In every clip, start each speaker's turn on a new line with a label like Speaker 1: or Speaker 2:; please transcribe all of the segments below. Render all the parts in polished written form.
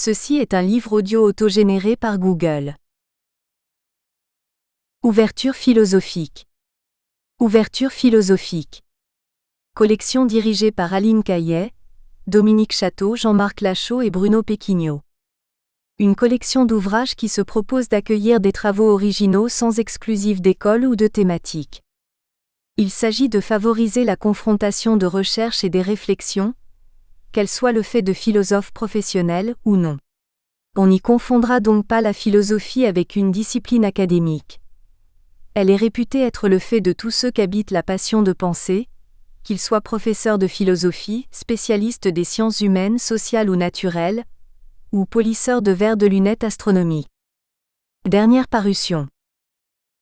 Speaker 1: Ceci est un livre audio autogénéré par Google. Ouverture philosophique. Ouverture philosophique. Collection dirigée par Aline Caillet, Dominique Château, Jean-Marc Lachaud et Bruno Péquignot. Une collection d'ouvrages qui se propose d'accueillir des travaux originaux sans exclusif d'école ou de thématique. Il s'agit de favoriser la confrontation de recherche et des réflexions, qu'elles soient le fait de philosophes professionnels ou non. On n'y confondra donc pas la philosophie avec une discipline académique. Elle est réputée être le fait de tous ceux qu'habite la passion de penser, qu'ils soient professeurs de philosophie, spécialistes des sciences humaines, sociales ou naturelles, ou polisseurs de verres de lunettes astronomiques. Dernière parution.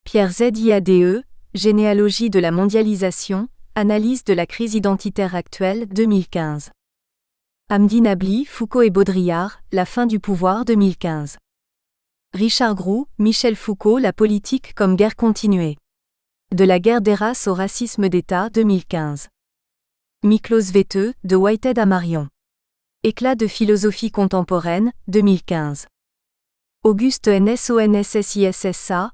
Speaker 1: Pierre Ziade, Généalogie de la mondialisation, analyse de la crise identitaire actuelle, 2015. Hamdi Nabli, Foucault et Baudrillard, La fin du pouvoir, 2015. Richard Groux, Michel Foucault, La politique comme guerre continuée. De la guerre des races au racisme d'État, 2015. Miklos Veteux, De Whitehead à Marion. Éclat de philosophie contemporaine, 2015. Auguste Nsonssissa,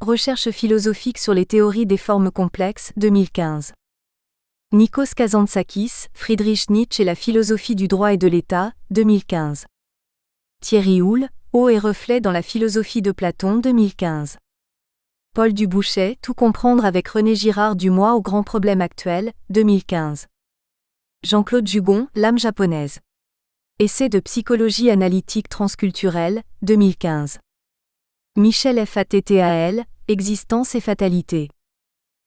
Speaker 1: Recherche philosophique sur les théories des formes complexes, 2015. Nikos Kazantzakis, Friedrich Nietzsche et la philosophie du droit et de l'État, 2015. Thierry Houle, Eau et reflet dans la philosophie de Platon, 2015. Paul Dubouchet, Tout comprendre avec René Girard du Moi aux grands problèmes actuels, 2015. Jean-Claude Jugon, L'âme japonaise. Essai de psychologie analytique transculturelle, 2015. Michel Fattal, Existence et fatalité.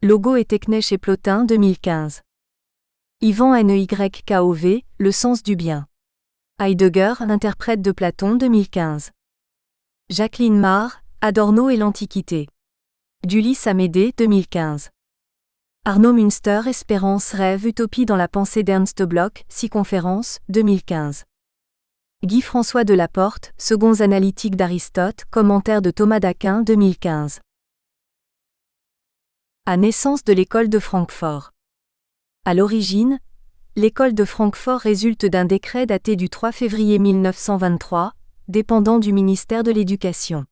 Speaker 1: Logo et techné chez Plotin, 2015. Yvan Neykov, Le sens du bien. Heidegger, interprète de Platon, 2015. Jacqueline Marr, Adorno et l'Antiquité. d'Ulysse Amédée, 2015. Arnaud Münster, Espérance, rêve, utopie dans la pensée d'Ernst Bloch, 6 conférences, 2015. Guy-François Delaporte, Seconds analytiques d'Aristote, commentaire de Thomas d'Aquin, 2015. À naissance de l'école de Francfort. À l'origine, l'école de Francfort résulte d'un décret daté du 3 février 1923, dépendant du ministère de l'Éducation.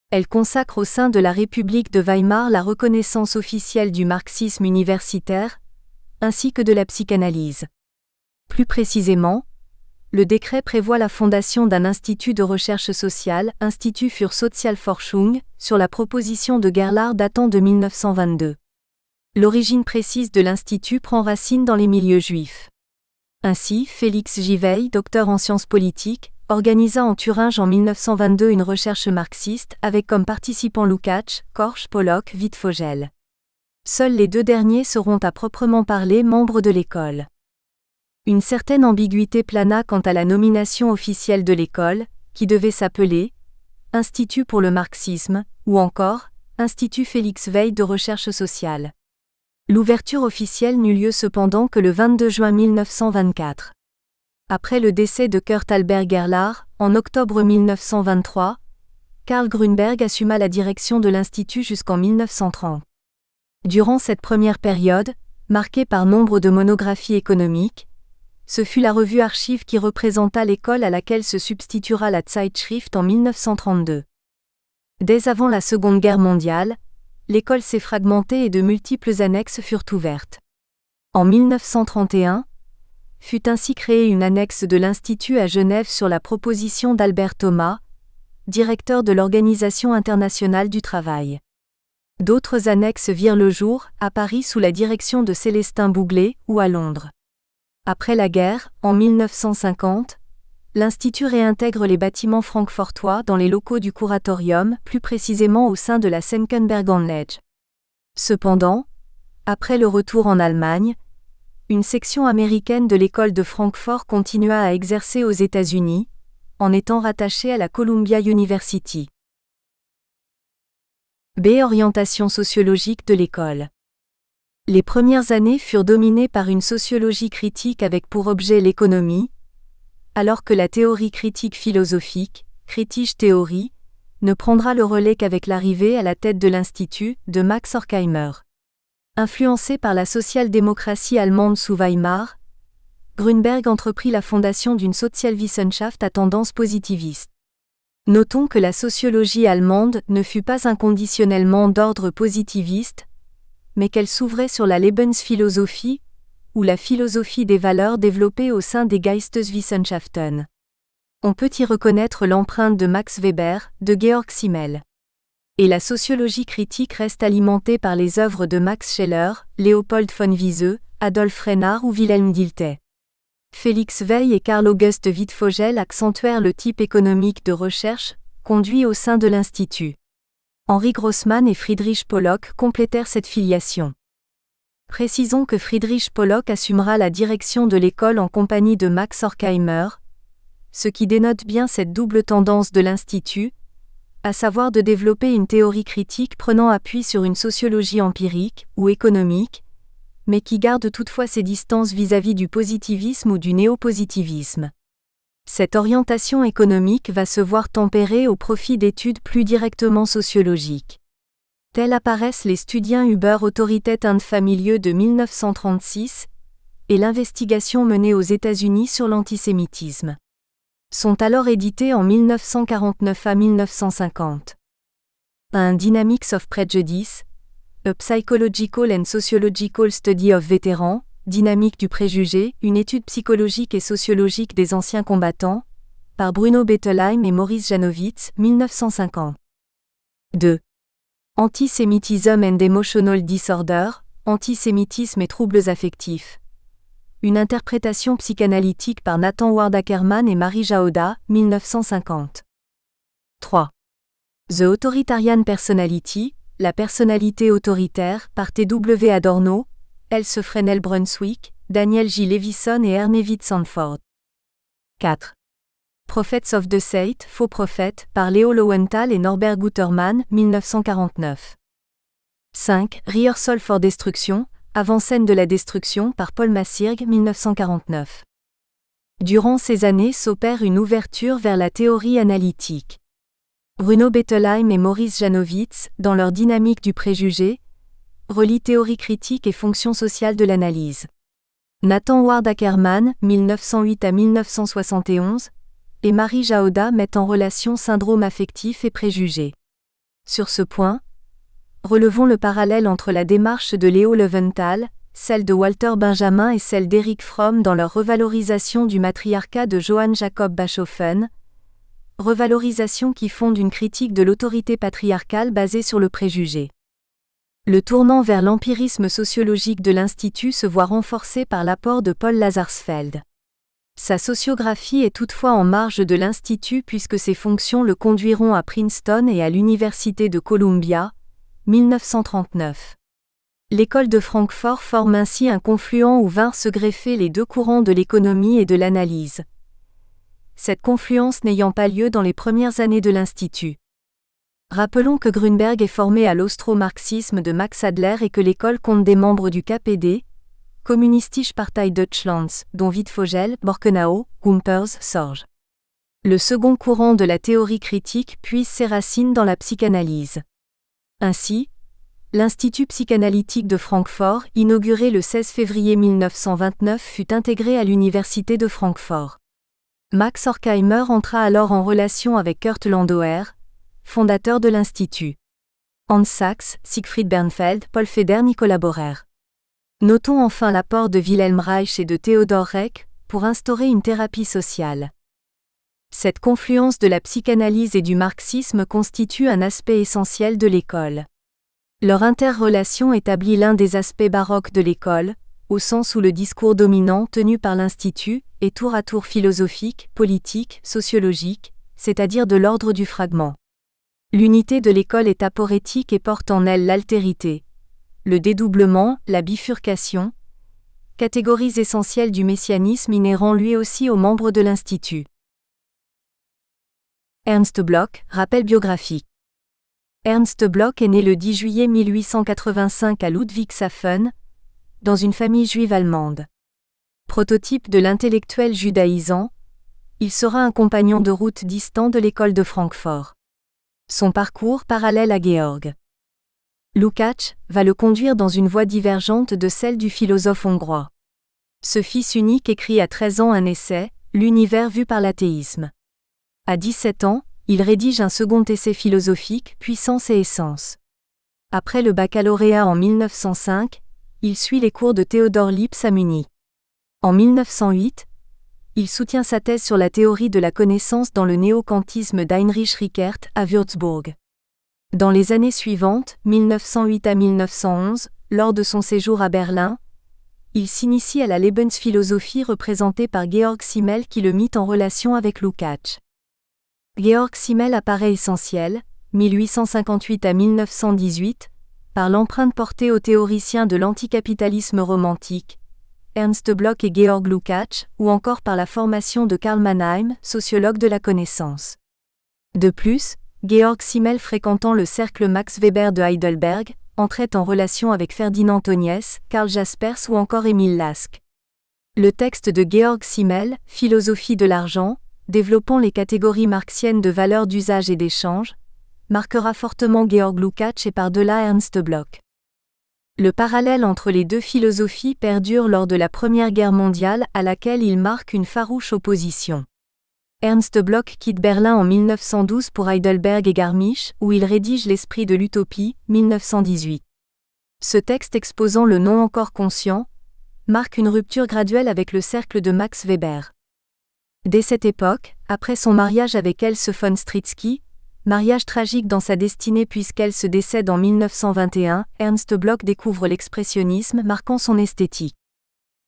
Speaker 1: Elle consacre au sein de la République de Weimar la reconnaissance officielle du marxisme universitaire, ainsi que de la psychanalyse. Plus précisément, le décret prévoit la fondation d'un institut de recherche sociale, Institut für Sozialforschung, sur la proposition de Gerlach datant de 1922. L'origine précise de l'institut prend racine dans les milieux juifs. Ainsi, Félix Giveil, docteur en sciences politiques, organisa en Thuringe en 1922 une recherche marxiste avec comme participants Lukács, Korsch, Pollock, Wittfogel. Seuls les deux derniers seront à proprement parler membres de l'école. Une certaine ambiguïté plana quant à la nomination officielle de l'école, qui devait s'appeler « Institut pour le marxisme » ou encore « Institut Félix Veil de recherche sociale ». L'ouverture officielle n'eut lieu cependant que le 22 juin 1924. Après le décès de Kurt Albert Gerlach, en octobre 1923, Karl Grünberg assuma la direction de l'Institut jusqu'en 1930. Durant cette première période, marquée par nombre de monographies économiques, ce fut la revue Archiv qui représenta l'école à laquelle se substituera la Zeitschrift en 1932. Dès avant la Seconde Guerre mondiale, l'école s'est fragmentée et de multiples annexes furent ouvertes. En 1931, fut ainsi créée une annexe de l'Institut à Genève sur la proposition d'Albert Thomas, directeur de l'Organisation internationale du travail. D'autres annexes virent le jour, à Paris sous la direction de Célestin Bouglet, ou à Londres. Après la guerre, en 1950, l'Institut réintègre les bâtiments francfortois dans les locaux du Kuratorium, plus précisément au sein de la Senckenberg-Anlage. Cependant, après le retour en Allemagne, une section américaine de l'école de Francfort continua à exercer aux États-Unis, en étant rattachée à la Columbia University. Orientation sociologique de l'école. Les premières années furent dominées par une sociologie critique avec pour objet l'économie, alors que la théorie critique philosophique, Kritische Theorie, ne prendra le relais qu'avec l'arrivée à la tête de l'Institut de Max Horkheimer. Influencé par la social-démocratie allemande sous Weimar, Grünberg entreprit la fondation d'une Sozialwissenschaft à tendance positiviste. Notons que la sociologie allemande ne fut pas inconditionnellement d'ordre positiviste, mais qu'elle s'ouvrait sur la Lebensphilosophie, ou la philosophie des valeurs développée au sein des Geisteswissenschaften. On peut y reconnaître l'empreinte de Max Weber, de Georg Simmel. Et la sociologie critique reste alimentée par les œuvres de Max Scheler, Leopold von Wiese, Adolf Reinhardt ou Wilhelm Dilthey. Félix Weil et Karl August Wittfogel accentuèrent le type économique de recherche conduit au sein de l'Institut. Henri Grossman et Friedrich Pollock complétèrent cette filiation. Précisons que Friedrich Pollock assumera la direction de l'école en compagnie de Max Horkheimer, ce qui dénote bien cette double tendance de l'Institut, à savoir de développer une théorie critique prenant appui sur une sociologie empirique ou économique, mais qui garde toutefois ses distances vis-à-vis du positivisme ou du néopositivisme. Cette orientation économique va se voir tempérée au profit d'études plus directement sociologiques. Tels apparaissent les Studien über Autorität und Familie de 1936 et l'investigation menée aux États-Unis sur l'antisémitisme. Sont alors édités en 1949 à 1950. Un Dynamics of Prejudice, A Psychological and Sociological Study of Veterans, Dynamique du préjugé, une étude psychologique et sociologique des anciens combattants, par Bruno Bettelheim et Maurice Janowitz, 1950. 2. Antisémitism and Emotional Disorder, Antisémitisme et troubles affectifs. Une interprétation psychanalytique par Nathan Ward Ackerman et Marie Jahoda, 1950. 3. The Authoritarian Personality, la personnalité autoritaire, par T.W. Adorno, Else Fresnel Brunswick, Daniel J. Levison et Ernest Sanford. 4. Prophets of the State, faux prophètes, par Léo Lowenthal et Norbert Gutermann, 1949. 5. Rehearsal for Destruction, Avant-scène de la destruction, par Paul Massirgue, 1949. Durant ces années s'opère une ouverture vers la théorie analytique. Bruno Bettelheim et Maurice Janowitz, dans leur Dynamique du préjugé, relient théorie critique et fonction sociale de l'analyse. Nathan Ward Ackerman, 1908 à 1971, et Marie Jahoda mettent en relation syndrome affectif et préjugés. Sur ce point, relevons le parallèle entre la démarche de Léo Lowenthal, celle de Walter Benjamin et celle d'Eric Fromm dans leur revalorisation du matriarcat de Johann Jacob Bachofen, revalorisation qui fonde une critique de l'autorité patriarcale basée sur le préjugé. Le tournant vers l'empirisme sociologique de l'Institut se voit renforcé par l'apport de Paul Lazarsfeld. Sa sociographie est toutefois en marge de l'Institut puisque ses fonctions le conduiront à Princeton et à l'Université de Columbia, 1939. L'école de Francfort forme ainsi un confluent où vinrent se greffer les deux courants de l'économie et de l'analyse. Cette confluence n'ayant pas lieu dans les premières années de l'Institut. Rappelons que Grünberg est formé à l'austro-marxisme de Max Adler et que l'école compte des membres du KPD, Kommunistische Partei Deutschlands, dont Wittfogel, Borkenau, Gumpers, Sorge. Le second courant de la théorie critique puise ses racines dans la psychanalyse. Ainsi, l'Institut psychanalytique de Francfort, inauguré le 16 février 1929, fut intégré à l'Université de Francfort. Max Horkheimer entra alors en relation avec Kurt Landauer, fondateur de l'Institut. Hans Sachs, Siegfried Bernfeld, Paul Federn y collaborèrent. Notons enfin l'apport de Wilhelm Reich et de Theodor Reck pour instaurer une thérapie sociale. Cette confluence de la psychanalyse et du marxisme constitue un aspect essentiel de l'école. Leur interrelation établit l'un des aspects baroques de l'école, au sens où le discours dominant tenu par l'Institut est tour à tour philosophique, politique, sociologique, c'est-à-dire de l'ordre du fragment. L'unité de l'école est aporétique et porte en elle l'altérité, le dédoublement, la bifurcation, catégories essentielles du messianisme inhérent lui aussi aux membres de l'Institut. Ernst Bloch, rappel biographique. Ernst Bloch est né le 10 juillet 1885 à Ludwigshafen, dans une famille juive allemande. Prototype de l'intellectuel judaïsant, il sera un compagnon de route distant de l'école de Francfort. Son parcours parallèle à Georg Lukács va le conduire dans une voie divergente de celle du philosophe hongrois. Ce fils unique écrit à 13 ans un essai, L'univers vu par l'athéisme. À 17 ans, il rédige un second essai philosophique, Puissance et essence. Après le baccalauréat en 1905, il suit les cours de Théodore Lipps à Munich. En 1908, il soutient sa thèse sur la théorie de la connaissance dans le néo-kantisme d'Heinrich Rickert à Würzburg. Dans les années suivantes, 1908 à 1911, lors de son séjour à Berlin, il s'initie à la Lebensphilosophie représentée par Georg Simmel qui le mit en relation avec Lukács. Georg Simmel apparaît essentiel, 1858 à 1918, par l'empreinte portée aux théoriciens de l'anticapitalisme romantique, Ernst Bloch et Georg Lukács, ou encore par la formation de Karl Mannheim, sociologue de la connaissance. De plus, Georg Simmel fréquentant le cercle Max Weber de Heidelberg, entrait en relation avec Ferdinand Tönnies, Karl Jaspers ou encore Émile Lask. Le texte de Georg Simmel, Philosophie de l'argent, développant les catégories marxiennes de valeur d'usage et d'échange, marquera fortement Georg Lukács et par-delà Ernst Bloch. Le parallèle entre les deux philosophies perdure lors de la Première Guerre mondiale à laquelle il marque une farouche opposition. Ernst Bloch quitte Berlin en 1912 pour Heidelberg et Garmisch, où il rédige L'esprit de l'utopie, 1918. Ce texte exposant le non encore conscient marque une rupture graduelle avec le cercle de Max Weber. Dès cette époque, après son mariage avec Else von Stritzky, mariage tragique dans sa destinée puisqu'elle se décède en 1921, Ernst Bloch découvre l'expressionnisme marquant son esthétique.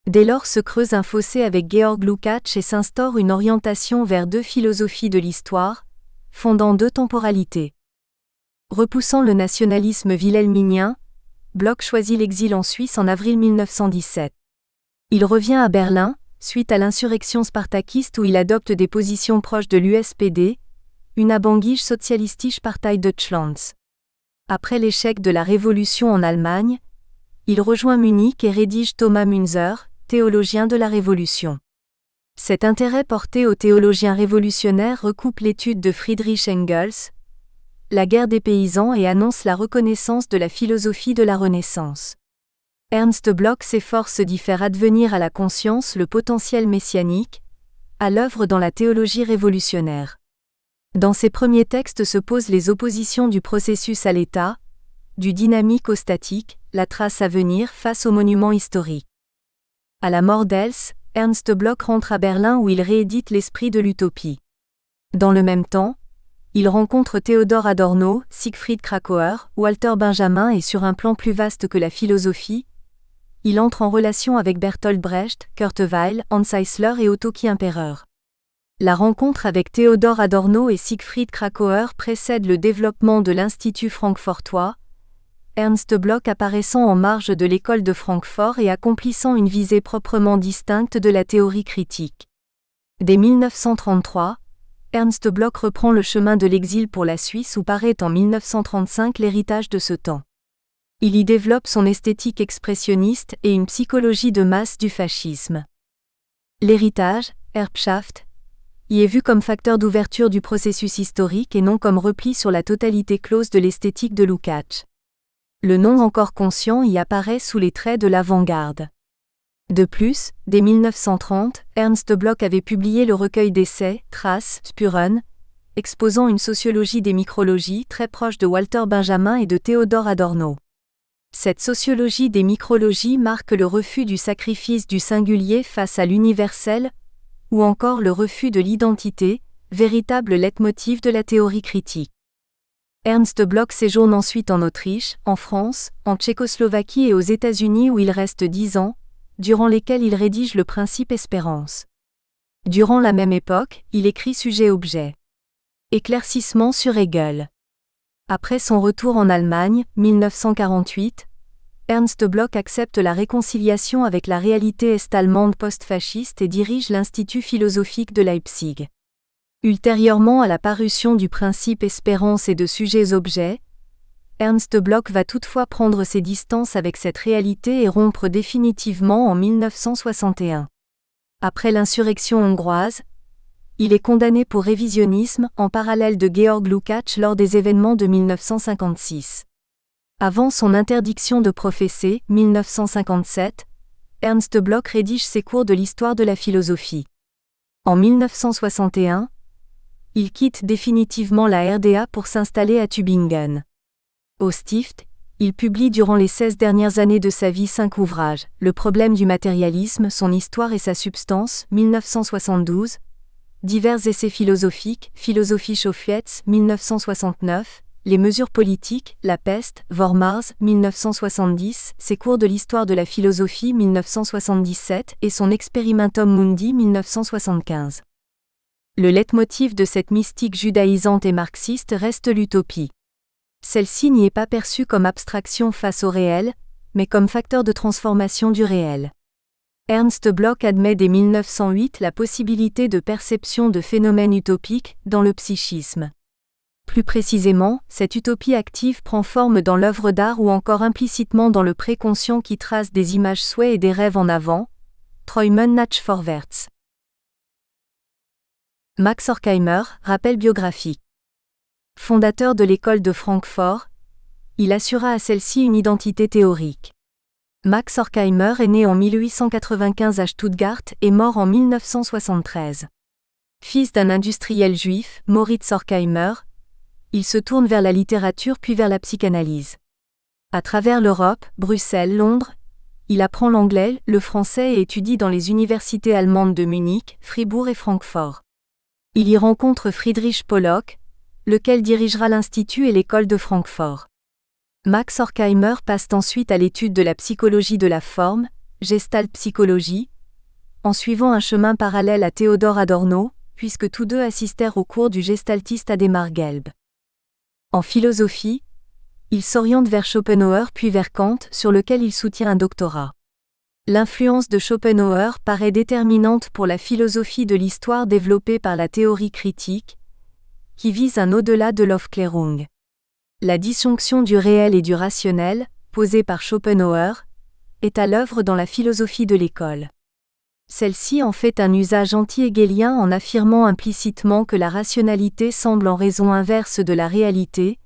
Speaker 1: Dès lors se creuse un fossé avec Georg Lukács et s'instaure une orientation vers deux philosophies de l'histoire, fondant deux temporalités. Repoussant le nationalisme wilhelminien, Bloch choisit l'exil en Suisse en avril 1917. Il revient à Berlin, suite à l'insurrection spartakiste où il adopte des positions proches de l'USPD, une Abhängige Sozialistische Partei Deutschlands. Après l'échec de la Révolution en Allemagne, il rejoint Munich et rédige Thomas Münzer, théologien de la Révolution. Cet intérêt porté aux théologiens révolutionnaires recoupe l'étude de Friedrich Engels, La guerre des paysans et annonce la reconnaissance de la philosophie de la Renaissance. Ernst Bloch s'efforce d'y faire advenir à la conscience le potentiel messianique, à l'œuvre dans la théologie révolutionnaire. Dans ses premiers textes se posent les oppositions du processus à l'état, du dynamique au statique, la trace à venir face au monument historique. À la mort d'Els, Ernst Bloch rentre à Berlin où il réédite L'esprit de l'utopie. Dans le même temps, il rencontre Theodor Adorno, Siegfried Kracauer, Walter Benjamin et sur un plan plus vaste que la philosophie, il entre en relation avec Bertolt Brecht, Kurt Weill, Hans Eisler et Otto Klemperer. La rencontre avec Theodor Adorno et Siegfried Kracauer précède le développement de l'Institut francfortois, Ernst Bloch apparaissant en marge de l'école de Francfort et accomplissant une visée proprement distincte de la théorie critique. Dès 1933, Ernst Bloch reprend le chemin de l'exil pour la Suisse où paraît en 1935 L'héritage de ce temps. Il y développe son esthétique expressionniste et une psychologie de masse du fascisme. L'héritage, Erbschaft, y est vu comme facteur d'ouverture du processus historique et non comme repli sur la totalité close de l'esthétique de Lukács. Le non encore conscient y apparaît sous les traits de l'avant-garde. De plus, dès 1930, Ernst Bloch avait publié le recueil d'essais, Traces, Spuren, exposant une sociologie des micrologies très proche de Walter Benjamin et de Theodor Adorno. Cette sociologie des micrologies marque le refus du sacrifice du singulier face à l'universel, ou encore le refus de l'identité, véritable leitmotiv de la théorie critique. Ernst Bloch séjourne ensuite en Autriche, en France, en Tchécoslovaquie et aux États-Unis où il reste 10 ans, durant lesquels il rédige le principe espérance. Durant la même époque, il écrit Sujet-objet. Éclaircissement sur Hegel. Après son retour en Allemagne, 1948, Ernst Bloch accepte la réconciliation avec la réalité est-allemande post-fasciste et dirige l'Institut philosophique de Leipzig. Ultérieurement à la parution du principe espérance et de Sujets-objets, Ernst Bloch va toutefois prendre ses distances avec cette réalité et rompre définitivement en 1961. Après l'insurrection hongroise, il est condamné pour révisionnisme en parallèle de Georg Lukács lors des événements de 1956. Avant son interdiction de professer, 1957, Ernst Bloch rédige ses cours de l'histoire de la philosophie. En 1961, il quitte définitivement la RDA pour s'installer à Tübingen. Au Stift, il publie durant les 16 dernières années de sa vie 5 ouvrages: Le problème du matérialisme, son histoire et sa substance, 1972, divers essais philosophiques, Philosophie Schofietz, 1969, Les mesures politiques, La peste, Vormars, 1970, ses cours de l'histoire de la philosophie, 1977, et son Experimentum Mundi, 1975. Le leitmotiv de cette mystique judaïsante et marxiste reste l'utopie. Celle-ci n'y est pas perçue comme abstraction face au réel, mais comme facteur de transformation du réel. Ernst Bloch admet dès 1908 la possibilité de perception de phénomènes utopiques dans le psychisme. Plus précisément, cette utopie active prend forme dans l'œuvre d'art ou encore implicitement dans le préconscient qui trace des images souhaits et des rêves en avant. Träumen nach vorwärts. Max Horkheimer, rappel biographique. Fondateur de l'école de Francfort, il assura à celle-ci une identité théorique. Max Horkheimer est né en 1895 à Stuttgart et mort en 1973. Fils d'un industriel juif, Moritz Horkheimer, il se tourne vers la littérature puis vers la psychanalyse. À travers l'Europe, Bruxelles, Londres, il apprend l'anglais, le français et étudie dans les universités allemandes de Munich, Fribourg et Francfort. Il y rencontre Friedrich Pollock, lequel dirigera l'Institut et l'école de Francfort. Max Horkheimer passe ensuite à l'étude de la psychologie de la forme, Gestalt-psychologie, en suivant un chemin parallèle à Theodor Adorno, puisque tous deux assistèrent au cours du gestaltiste Adhemar Gelb. En philosophie, il s'oriente vers Schopenhauer puis vers Kant, sur lequel il soutient un doctorat. L'influence de Schopenhauer paraît déterminante pour la philosophie de l'histoire développée par la théorie critique, qui vise un au-delà de l'Aufklärung. La disjonction du réel et du rationnel, posée par Schopenhauer, est à l'œuvre dans la philosophie de l'école. Celle-ci en fait un usage anti-hegelien en affirmant implicitement que la rationalité semble en raison inverse de la réalité,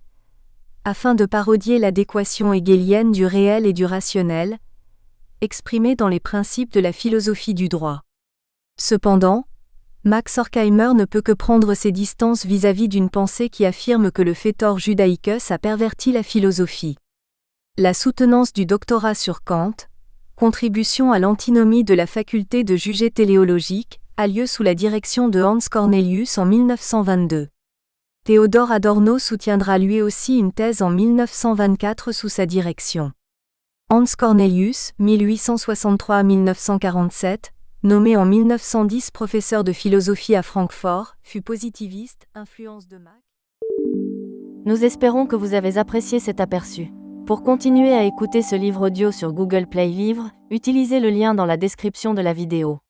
Speaker 1: afin de parodier l'adéquation hegelienne du réel et du rationnel, exprimée dans les principes de la philosophie du droit. Cependant, Max Horkheimer ne peut que prendre ses distances vis-à-vis d'une pensée qui affirme que le Fetor Judaicus a perverti la philosophie. La soutenance du doctorat sur Kant, contribution à l'antinomie de la faculté de juger téléologique, a lieu sous la direction de Hans Cornelius en 1922. Theodor Adorno soutiendra lui aussi une thèse en 1924 sous sa direction. Hans Cornelius, 1863-1947, nommé en 1910 professeur de philosophie à Francfort, fut positiviste, influence de Mach.
Speaker 2: Nous espérons que vous avez apprécié cet aperçu. Pour continuer à écouter ce livre audio sur Google Play Livres, utilisez le lien dans la description de la vidéo.